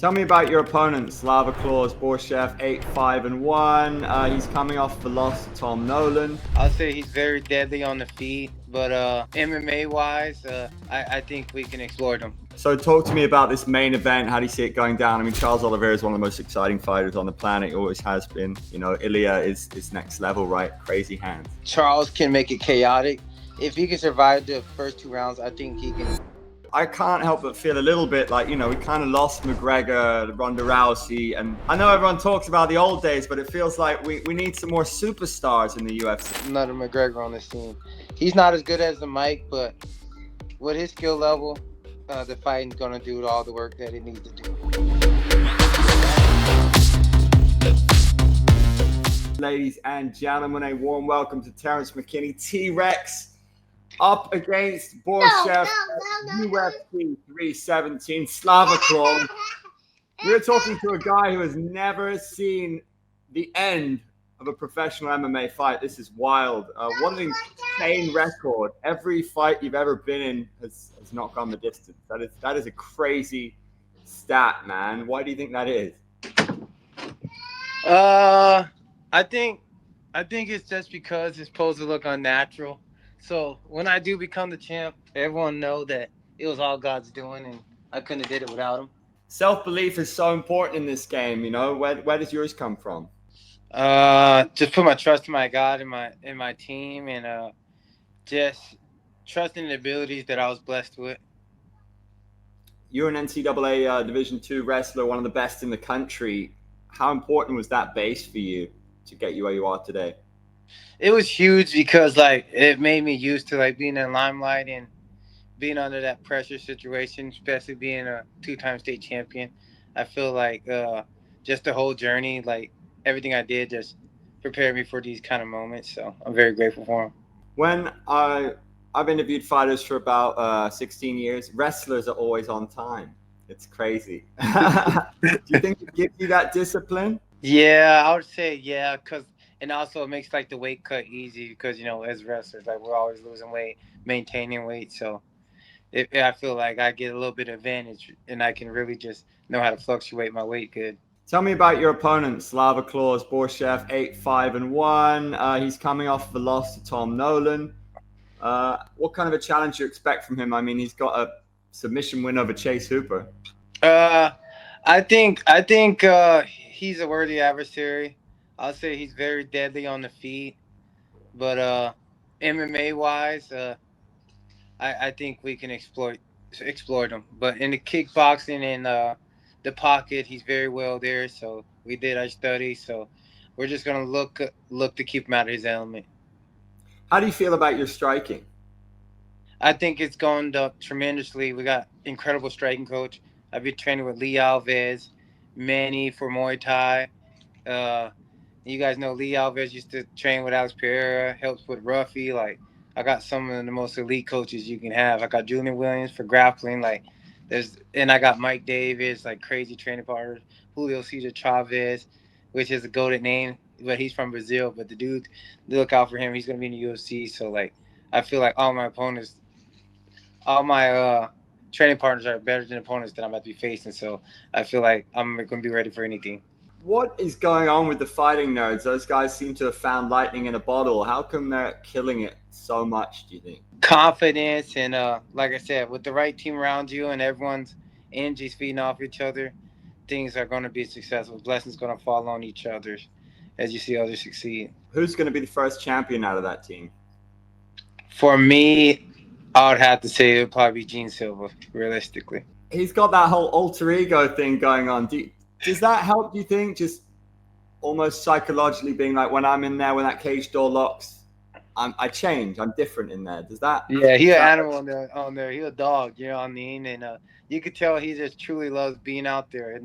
Tell me about your opponent, Slava Claus Borshev, 8-5-1. He's coming off the loss to Tom Nolan. I'll say he's very deadly on the feet, but MMA wise, I think we can exploit him. So talk to me about this main event. How do you see it going down? I mean, Charles Oliveira is one of the most exciting fighters on the planet. He always has been. You know, Ilia is next level, right? Crazy hands. Charles can make it chaotic. If he can survive the first 2 rounds, I think he can. I can't help but feel a little bit like, we kind of lost McGregor, Ronda Rousey, and I know everyone talks about the old days, but it feels like we need some more superstars in the UFC. Another McGregor on this team. He's not as good as the Mike, but with his skill level, the fighting's going to do all the work that it needs to do. Ladies and gentlemen, a warm welcome to Terrance McKinney, T-Rex, up against Borshev, UFC 317, Slava Claus. We're talking to a guy who has never seen the end of a professional MMA fight. This is wild. What an insane record. Every fight you've ever been in has not gone the distance. That is a crazy stat, man. Why do you think that is? I think it's just because it's supposed to look unnatural. So when I do become the champ, everyone know that it was all God's doing, and I couldn't have did it without him. Self-belief is so important in this game. You know, where does yours come from? Just put my trust in my God and my team, and just trusting the abilities that I was blessed with. You're an NCAA Division II wrestler, one of the best in the country. How important was that base for you to get you where you are today? It was huge because it made me used to being in limelight and being under that pressure situation, especially being a 2-time state champion. I feel like just the whole journey, everything I did just prepared me for these kind of moments. So I'm very grateful for them. When I've interviewed fighters for about 16 years, wrestlers are always on time. It's crazy. Do you think it gives you that discipline? Yeah, I would say yeah, and also it makes the weight cut easy because as wrestlers we're always losing weight, maintaining weight. So I feel like I get a little bit of advantage, and I can really just know how to fluctuate my weight good. Tell me about your opponent, Slava Claus Borshev, 8-5-1. He's coming off the loss to Tom Nolan. What kind of a challenge do you expect from him? I mean, he's got a submission win over Chase Hooper. I think he's a worthy adversary. I'll say he's very deadly on the feet, but MMA wise, I think we can exploit him. But in the kickboxing and the pocket, he's very well there. So we did our study. So we're just gonna look to keep him out of his element. How do you feel about your striking? I think it's gone up tremendously. We got incredible striking coach. I've been training with Lee Alves, Manny for Muay Thai. You guys know Lee Alves used to train with Alex Pereira, helps with Ruffy. I got some of the most elite coaches you can have. I got Julian Williams for grappling. And I got Mike Davis, crazy training partners. Julio Cesar Chavez, which is a goated name, but he's from Brazil. But the dude, look out for him. He's gonna be in the UFC. So I feel like all my training partners are better than opponents that I'm about to be facing. So I feel like I'm going to be ready for anything. What is going on with the fighting nerds? Those guys seem to have found lightning in a bottle. How come they're killing it so much, do you think? Confidence and, like I said, with the right team around you and everyone's energies feeding off each other, things are going to be successful. Blessings going to fall on each other as you see others succeed. Who's going to be the first champion out of that team? For me, I would have to say it would probably be Gene Silva, realistically. He's got that whole alter ego thing going on. Does that help, do you think? Just almost psychologically being like, when I'm in there, when that cage door locks, I change. I'm different in there. Does that? Yeah, he's an animal on there. He's a dog, you know what I mean? And you could tell he just truly loves being out there. And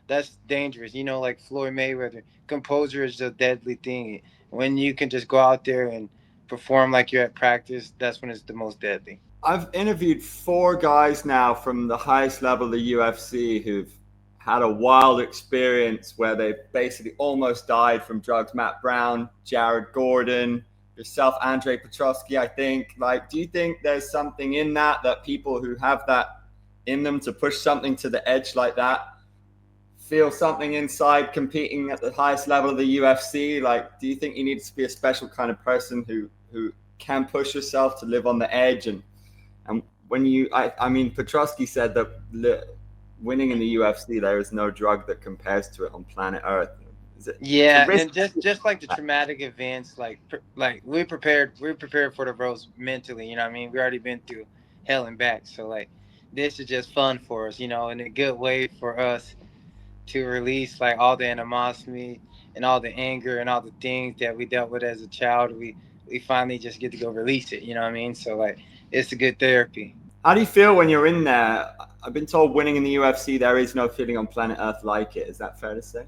that's dangerous. Like Floyd Mayweather, composure is a deadly thing. When you can just go out there and perform like you're at practice, that's when it's the most deadly. I've interviewed 4 guys now from the highest level of the UFC who've had a wild experience where they basically almost died from drugs. Matt Brown, Jared Gordon, yourself, Andre Petrosky, I think. Do you think there's something in that people who have that in them to push something to the edge like that feel something inside competing at the highest level of the UFC? Like, do you think you need to be a special kind of person who can push yourself to live on the edge? And when I mean, Petrosky said that winning in the UFC, there is no drug that compares to it on planet Earth. It's a Yeah, risk. and just like the traumatic events, like we prepared for the roast mentally. You know what I mean? We already been through hell and back, so like this is just fun for us, in a good way for us to release like all the animosity and all the anger and all the things that we dealt with as a child. We finally just get to go release it. You know what I mean? So like it's a good therapy. How do you feel when you're in there? I've been told winning in the UFC, there is no feeling on planet Earth like it. Is that fair to say?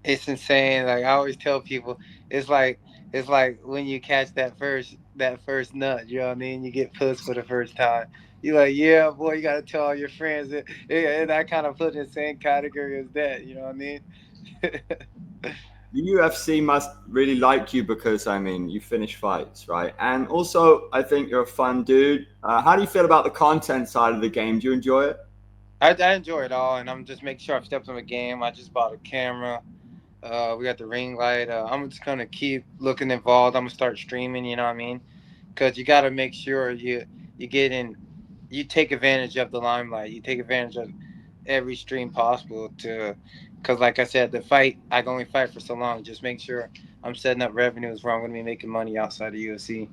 It's insane. Like I always tell people, it's like it's like when you catch that first nut. You know what I mean? You get pussed for the first time. You're like, yeah, boy, you gotta tell all your friends. And I kind of put in the same category as that. You know what I mean? The UFC must really like you because, I mean, you finish fights, right? And also, I think you're a fun dude. How do you feel about the content side of the game? Do you enjoy it? I enjoy it all, and I'm just making sure I've stepped on the game. I just bought a camera. We got the ring light. I'm just gonna keep looking involved. I'm gonna start streaming. You know what I mean? Because you got to make sure you get in, you take advantage of the limelight. You take advantage of every stream possible to, because like I said, the fight I can only fight for so long. Just make sure I'm setting up revenues where I'm gonna be making money outside of UFC.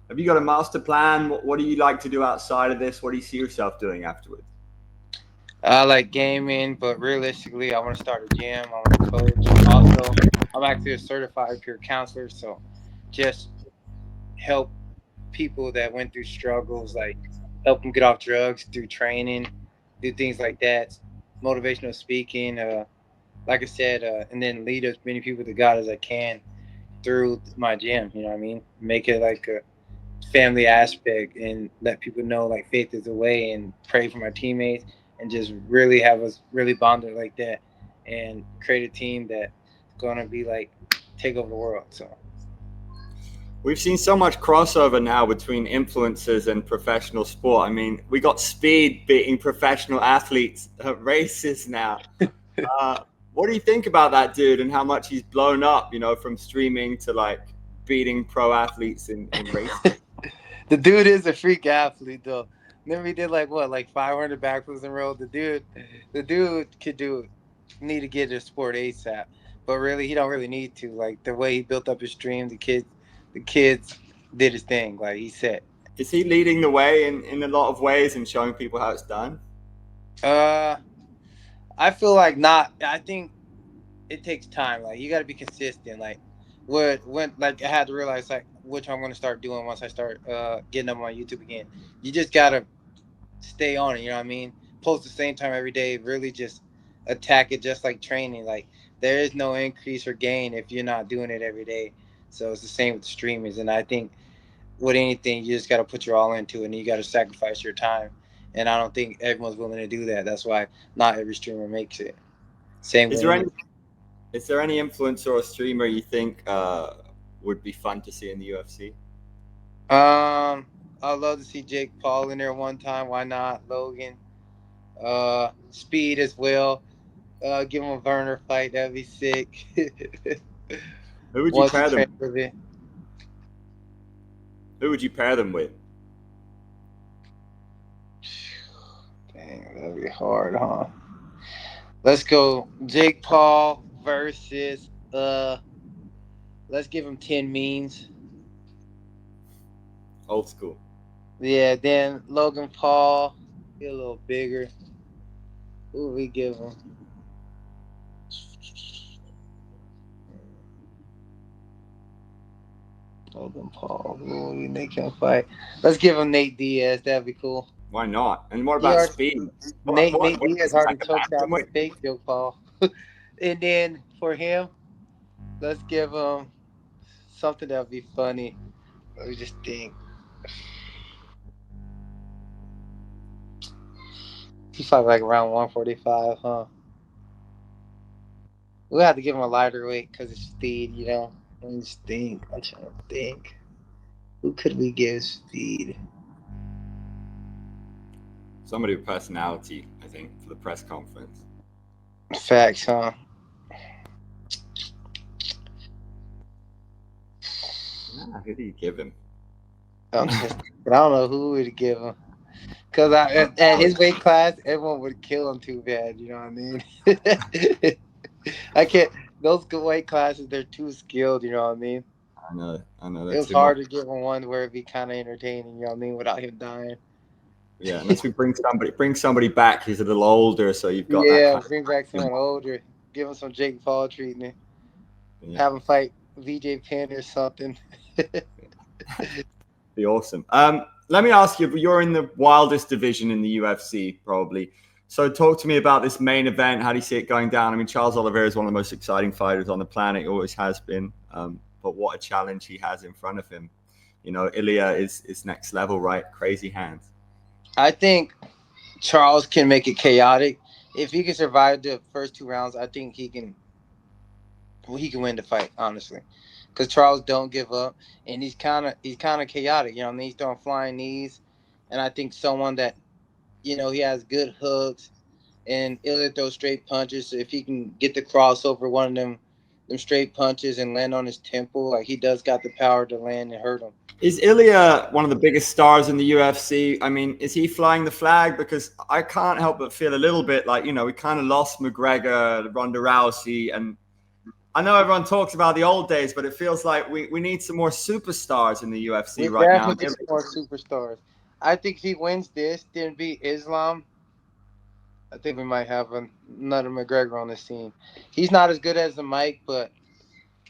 Have you got a master plan? What do you like to do outside of this? What do you see yourself doing afterwards? I like gaming, but realistically, I want to start a gym. I want to coach. Also, I'm actually a certified peer counselor, so just help people that went through struggles, like help them get off drugs through training, do things like that, motivational speaking. Like I said, and then lead as many people to God as I can through my gym. You know what I mean? Make it like a family aspect and let people know like faith is the way and pray for my teammates and just really have us really bonded like that and create a team that's gonna be like take over the world. So We've seen so much crossover now between influencers and professional sport. I mean, we got Speed beating professional athletes at races now. Uh, what do you think about that dude and how much he's blown up, from streaming to like beating pro athletes in races? the dude is a freak athlete though. Remember he did like what, like 500 backflips in a row. The dude could do need to get his sport ASAP. But really, he don't really need to. Like the way he built up his stream, the kids did his thing. Like he said. Is he leading the way in a lot of ways and showing people how it's done? Uh, I feel like not. I think it takes time. Like you got to be consistent. Like when like I had to realize like which I'm going to start doing once I start getting up on YouTube again. You just gotta stay on it. You know what I mean? Post the same time every day. Really just attack it just like training. Like there is no increase or gain if you're not doing it every day. So it's the same with the streamers. And I think with anything, you just got to put your all into it and you got to sacrifice your time. And I don't think everyone's willing to do that. That's why not every streamer makes it. Same Is with there any any. is there any influencer or streamer you think would be fun to see in the UFC? I'd love to see Jake Paul in there one time. Why not? Logan. Speed as well. Give him a Werner fight. That'd be sick. Who would you Once he pair them? trains with it. Who would you pair them with? Dang, that'd be hard, huh? Let's go Jake Paul versus let's give him 10 means. Old school. Yeah, then Logan Paul, get a little bigger. Who would we give him? Logan Paul. Who would we make him fight? Let's give him Nate Diaz. That'd be cool. Why not? And what He about already, Speed? Nate What Diaz is this, already like a choked out the bantamweight? fake Jake Paul. And then for him, let's give him something that would be funny. Let me just think. He fought like around 145, huh? We'll have to give him a lighter weight because it's speed. Let me just think. I'm trying to think. Who could we give speed? Somebody with personality, I think, for the press conference. Facts, huh? Who do you give him? I'm just, I don't know who would give him. Cause at his weight class, everyone would kill him too bad. You know what I mean? I can't. Those good weight classes, they're too skilled. You know what I mean? I know It that was too much. hard to give him one where it'd be kind of entertaining. You know what I mean? Without him dying. Yeah, unless we bring somebody back who's a little older, so you've got that Yeah, kind bring back someone older. Give him some Jake Paul treatment. of, yeah, Have him fight VJ Penn or something. be awesome. Let me ask you, you're in the wildest division in the UFC, probably. So talk to me about this main event. How do you see it going down? I mean, Charles Oliveira is one of the most exciting fighters on the planet. He always has been. But what a challenge he has in front of him. You know, Ilia is next level, right? Crazy hands. I think Charles can make it chaotic. If he can survive the first 2 rounds, I think he can win the fight, honestly, because Charles don't give up, and he's kind of chaotic. You know, what I mean, he's throwing flying knees, and I think someone that he has good hooks, and he'll throw straight punches. So if he can get the crossover one of them straight punches and land on his temple, like he does got the power to land and hurt him. Is Ilia one of the biggest stars in the UFC? I mean, is he flying the flag? Because I can't help but feel a little bit like, we kind of lost McGregor, Ronda Rousey, and I know everyone talks about the old days, but it feels like we need some more superstars in the UFC We right now. definitely need more superstars. I think if he wins this, then beat Islam, I think we might have another McGregor on the scene. He's not as good as the Mike, but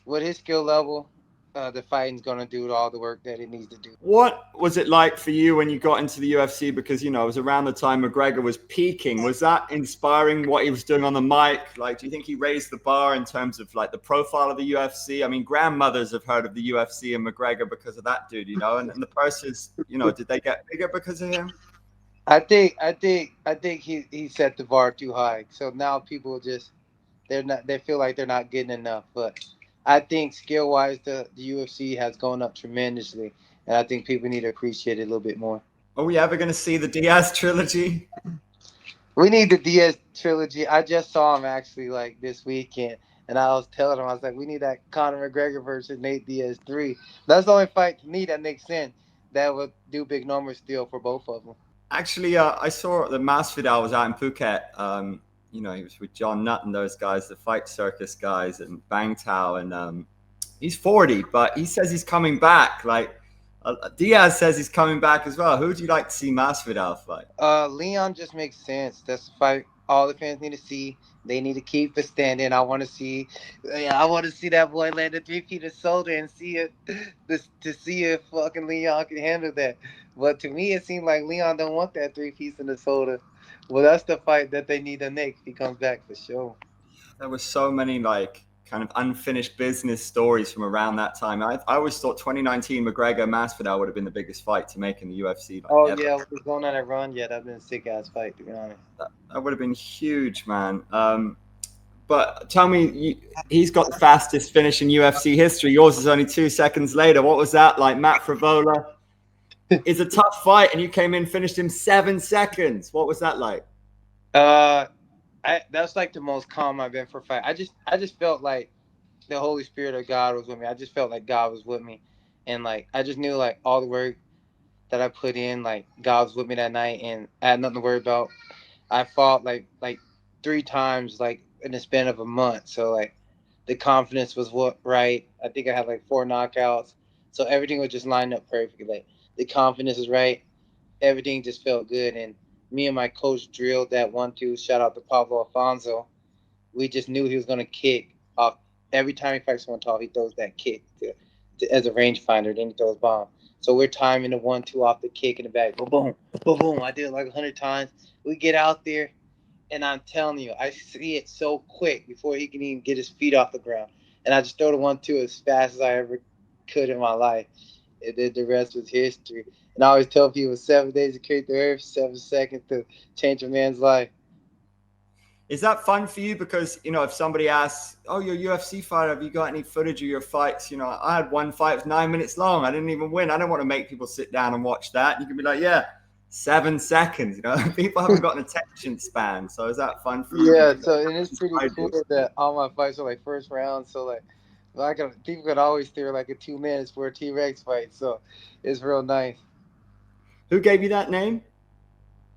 with his skill level, the fighting's gonna do all the work that it needs to do. What was it like for you when you got into the UFC? Because, it was around the time McGregor was peaking. Was that inspiring what he was doing on the mic? Like, do you think he raised the bar in terms of like the profile of the UFC? I mean, grandmothers have heard of the UFC and McGregor because of that dude, and the purses, did they get bigger because of him? I think he set the bar too high. So now people just they feel like they're not getting enough. But I think skill wise, the UFC has gone up tremendously, and I think people need to appreciate it a little bit more. Are we ever going to see the Diaz trilogy? We need the Diaz trilogy. I just saw him actually like this weekend, and I was telling him I was like, we need that Conor McGregor versus Nate Diaz 3. That's the only fight to me that makes sense. That would do big numbers still for both of them. Actually, I saw that Masvidal was out in Phuket. He was with John Nutt and those guys, the Fight Circus guys, and Bang Tao. And he's 40, but he says he's coming back. Like Diaz says he's coming back as well. Who would you like to see Masvidal fight? Leon just makes sense. That's the fight all the fans need to see. They need to keep it standing. I want to see that boy land a 3 feet of shoulder and see it, to see if fucking Leon can handle that. But to me, it seemed like Leon don't want that 3 piece in the shoulder. Well, that's the fight that they need to make if he comes back for sure. There were so many like kind of unfinished business stories from around that time. I always thought 2019 McGregor Masvidal would have been the biggest fight to make in the UFC like Oh ever. yeah, he's going on that run. Yeah, that'd been a sick ass fight to be honest. That would have been huge, man. But tell me, he's got the fastest finish in UFC history. Yours is only 2 seconds later. What was that like? Matt Frivola is a tough fight, and you came in, finished him 7 seconds. What was that like? Uh, that's like the most calm I've been for a fight. I just felt like the Holy Spirit of God was with me. I just felt like God was with me, and like I just knew like all the work that I put in, like God was with me that night, and I had nothing to worry about. I fought like 3 times like in the span of a month, so like the confidence was what right. I think I had like 4 knockouts, so everything was just lined up perfectly. Like the confidence is right, everything just felt good, and me and my coach drilled that 1-2. Shout out to Pablo Alfonso. We just knew he was gonna kick off every time he fights someone tall. He throws that kick as a rangefinder. Then he throws bomb. So we're timing the 1-2 off the kick in the back. Boom, boom, boom, boom. I did it like 100 times. We get out there, and I'm telling you, I see it so quick before he can even get his feet off the ground. And I just throw the 1-2 as fast as I ever could in my life. And then the rest was history. And I always tell people 7 days to create the earth, 7 seconds to change a man's life. Is that fun for you? Because, if somebody asks, oh, you're a UFC fighter, have you got any footage of your fights? I had one fight, it was 9 minutes long. I didn't even win. I don't want to make people sit down and watch that. You can be like, yeah, 7 seconds. You know, people haven't got an attention span. So is that fun for you? Yeah, so and it's pretty cool that all my fights are like first round. So people could always steer like a 2 minutes for a T-Rex fight. So it's real nice. Who gave you that name?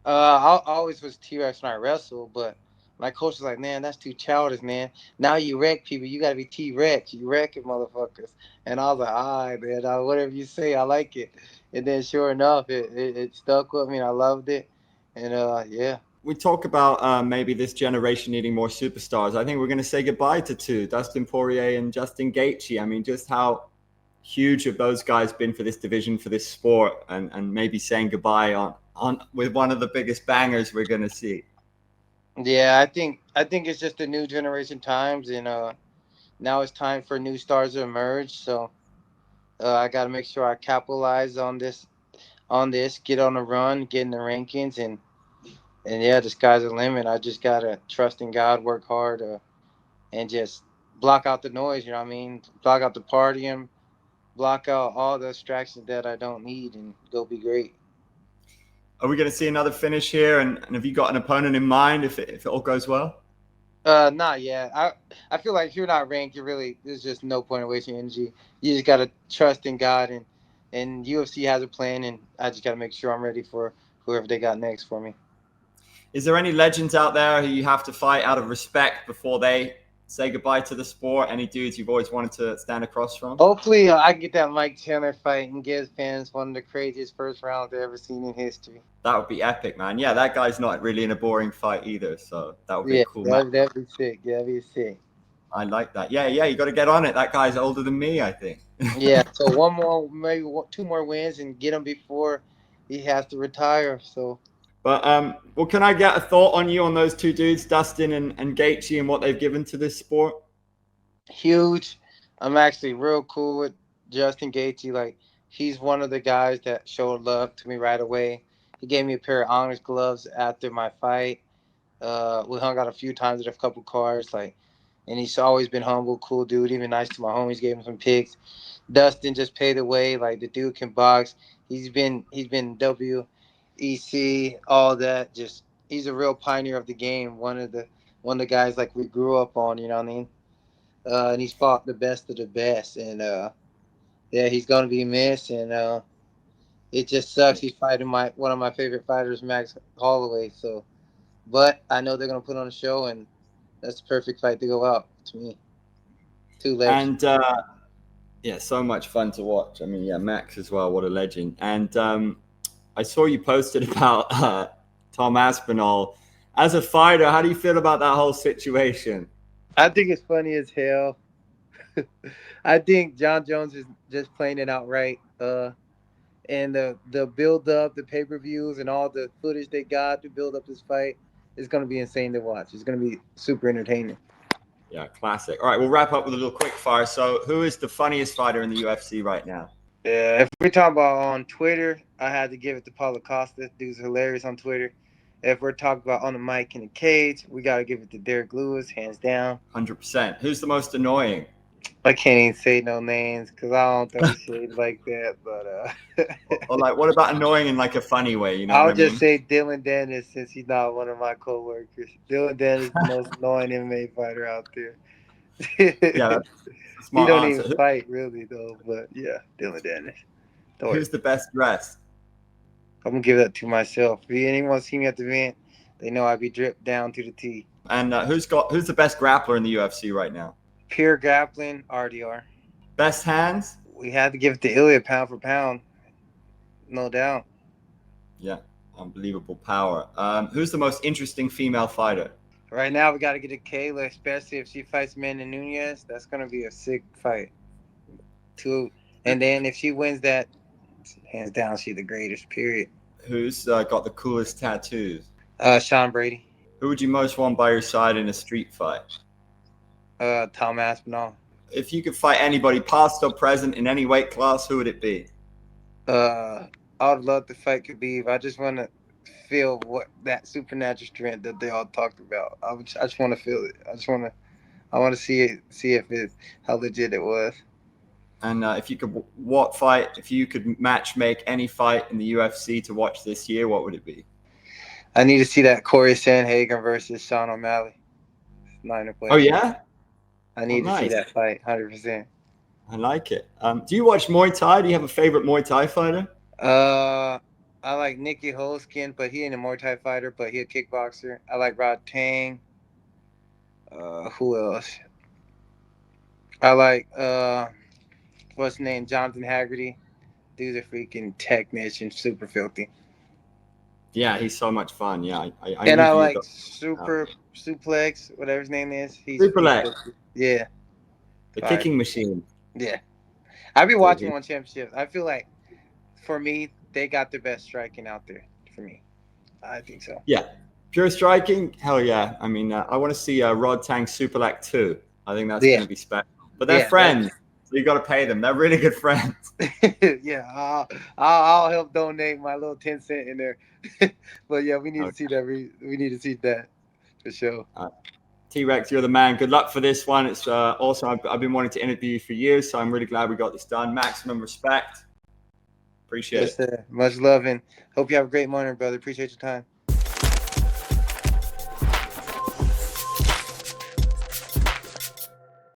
I always was T-Rex when I wrestled, but my coach was like, "Man, that's too childish, man. Now you wreck people. You gotta be T-Rex. You wrecking motherfuckers." And I was like, "All right, man. Whatever you say, I like it." And then sure enough, it stuck with me. And I loved it. And yeah. We talk about maybe this generation needing more superstars. I think we're going to say goodbye to two, Dustin Poirier and Justin Gaethje. I mean, just how huge have those guys been for this division, for this sport, and maybe saying goodbye on with one of the biggest bangers we're going to see. Yeah, I think it's just the new generation times, and now it's time for new stars to emerge. So I got to make sure I capitalize on this, get on the run, get in the rankings, and yeah, the sky's the limit. I just gotta trust in God, work hard, and just block out the noise. You know what I mean? Block out the partying, block out all the distractions that I don't need, and go be great. Are we going to see another finish here? And have you got an opponent in mind if it all goes well? Not yet. I feel like if you're not ranked, there's just no point in wasting energy. You just gotta trust in God, and UFC has a plan, and I just gotta make sure I'm ready for whoever they got next for me. Is there any legends out there who you have to fight out of respect before they say goodbye to the sport? Any dudes you've always wanted to stand across from? Hopefully, I get that Mike Chandler fight and give fans one of the craziest first rounds they've ever seen in history. That would be epic, man. Yeah, that guy's not really in a boring fight either, so that would be a Yeah, cool match. that'd be sick. That'd be sick. I like that. Yeah, you got to get on it. That guy's older than me, I think. Yeah, so one more, maybe two more wins, and get him before he has to retire. So. But well, can I get a thought on you on those two dudes, Dustin and Gaethje, and what they've given to this sport? Huge. I'm actually real cool with Justin Gaethje. Like, he's one of the guys that showed love to me right away. He gave me a pair of Onyx gloves after my fight. We hung out a few times at a couple cars. Like, and he's always been humble, cool dude. Even nice to my homies. Gave him some picks. Dustin just paid the way. Like, the dude can box. He's been WEC, all that. Just he's a real pioneer of the game. One of the guys like we grew up on. You know what I mean? And he's fought the best of the best, and yeah, he's gonna be missed, and it just sucks. He's fighting one of my favorite fighters, Max Holloway. So, but I know they're gonna put on a show, and that's the perfect fight to go out to me. Two legends. And yeah, so much fun to watch. I mean, yeah, Max as well. What a legend. And I saw you posted about Tom Aspinall. As a fighter, how do you feel about that whole situation? I think it's funny as hell. I think John Jones is just playing it out right. And the build up, the pay per views, and all the footage they got to build up this fight is going to be insane to watch. It's going to be super entertaining. Yeah, classic. All right, we'll wrap up with a little quick fire. So, who is the funniest fighter in the UFC right now? Yeah, if we're talking about on Twitter, I had to give it to Paulo Costa. Dude's hilarious on Twitter. If we're talking about on the mic in the cage, we got to give it to Derek Lewis, hands down. 100%. Who's the most annoying? I can't even say no names because I don't throw shade like that. But Or like, what about annoying in like a funny way? You know, I'll what I mean? just say Dylan Dennis since he's not one of my coworkers. Dylan Dennis is the most annoying MMA fighter out there. Yeah, that's a He smart don't answer. even fight really though. But yeah, Dylan Dennis. Who's the best dressed? I'm gonna give that to myself. If anyone see me at the event, they know I be dripped down to the T. And who's the best grappler in the UFC right now? Pure grappling, RDR. Best hands? We had to give it to Ilia pound for pound, no doubt. Yeah, unbelievable power. Who's the most interesting female fighter? Right now, we got to get to Kayla, especially if she fights Amanda Nunes. That's gonna be a sick fight. And then if she wins that, hands down, she's the greatest. Period. Who's got the coolest tattoos? Sean Brady. Who would you most want by your side in a street fight? Tom Aspinall. If you could fight anybody, past or present, in any weight class, who would it be? I would love to fight Khabib. I just want to feel what that supernatural strength that they all talked about. I just want to feel it. I want to see if how legit it was. And if you could match make any fight in the UFC to watch this year, what would it be? I need to see that Corey Sandhagen versus Sean O'Malley. It's not in a Oh question. yeah, I need to see nice. that fight, 100%. I like it. Do you watch Muay Thai? Do you have a favorite Muay Thai fighter? I like Nicky Holskin, but he ain't a Muay Thai fighter, but he a kickboxer. I like Rod Tang. Who else? I like what's his name? Jonathan Haggerty. Dude's a freaking technician, super filthy. Yeah, he's so much fun. Yeah, I And I reviewed like Super Suplex, whatever his name is. He's Superlex, yeah, the fire. kicking machine. Yeah. I be watching him on championships. I feel like for me, they got the best striking out there. For me, I think so. Yeah, pure striking. Hell yeah. I mean, I want to see Rod Tang Superlek too. I think that's going to be special. But they're friends, so you got to pay them. They're really good friends. Yeah, I'll help donate my little 10 cent in there. But yeah, we need to see that. We need to see that for sure. T-Rex, you're the man. Good luck for this one. It's also I've been wanting to interview you for years, so I'm really glad we got this done. Maximum respect. Appreciate it. Sir. Much love and hope you have a great morning, brother. Appreciate your time.